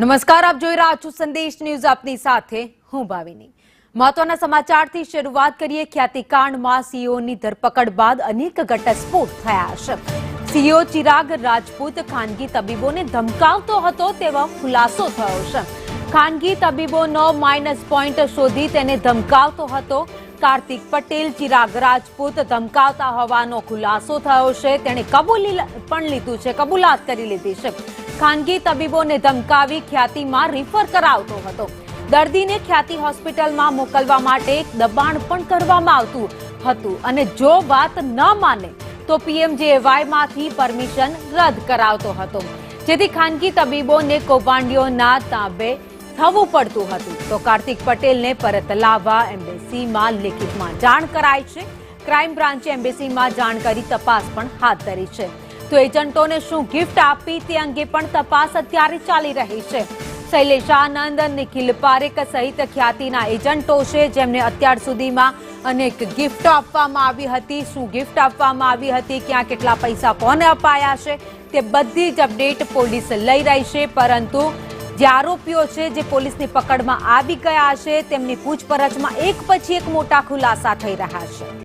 નમસ્કાર, આપ જોઈ રહ્યા છો સંદેશ ન્યૂઝ. આપની સાથે હું ભાવિની. મહત્વના સમાચારથી શરૂઆત કરીએ. ખ્યાતિકાંડમાં સીઈઓની ધરપકડ બાદ અનેક ઘટસ્ફોટ થયા છે. સીઈઓ ચિરાગ રાજપૂત ખાનગી તબીબોને ધમકાવતો હતો તેવો ખુલાસો થયો છે. ખાનગી તબીબોનો માઇનસ પોઈન્ટ શોધી તેને ધમકાવતો હતો. કાર્તિક પટેલ ચિરાગ રાજપૂત ધમકાવતા હોવાનો ખુલાસો થયો છે. તેણે કબૂલી પણ લીધું છે, કબૂલાત કરી લીધી છે. ખાનગી તબીબોને ધમકાવી ખ્યાતિમાં રિફર કરાવતો હતો. દર્દીને ખ્યાતિ હોસ્પિટલમાં મોકલવા માટે દબાણ પણ કરવામાં આવતું હતું અને જો વાત ન માને તો પીએમજેએવાયમાંથી પરમિશન રદ કરાવતો હતો, જેથી ખાનગી તબીબોને કૌભાંડીઓના તાબે થવું પડતું હતું. તો કાર્તિક પટેલને પરત લાવવા એમ્બેસીમાં લેખિતમાં જાણ કરાઈ છે. ક્રાઇમ બ્રાન્ચે એમ્બેસીમાં જાણ કરી તપાસ પણ હાથ ધરી છે. તો એજન્ટોને શું ગિફ્ટ આપી તે અંગે પણ તપાસ અત્યારે ચાલી રહી છે. શૈલેષ આનંદ, નિખિલ પારેખ સહિત ખ્યાતિના એજન્ટો છે જેમને અત્યાર સુધીમાં અનેક ગિફ્ટો આપવામાં આવી હતી. શું ગિફ્ટ આપવામાં આવી હતી, ક્યાં કેટલા પૈસા કોને અપાયા છે, તે બધી જ અપડેટ પોલીસ લઈ રહી છે. પરંતુ જે આરોપીઓ છે જે પોલીસની પકડમાં આવી ગયા છે તેમની પૂછપરછમાં એક પછી એક મોટા ખુલાસા થઈ રહ્યા છે.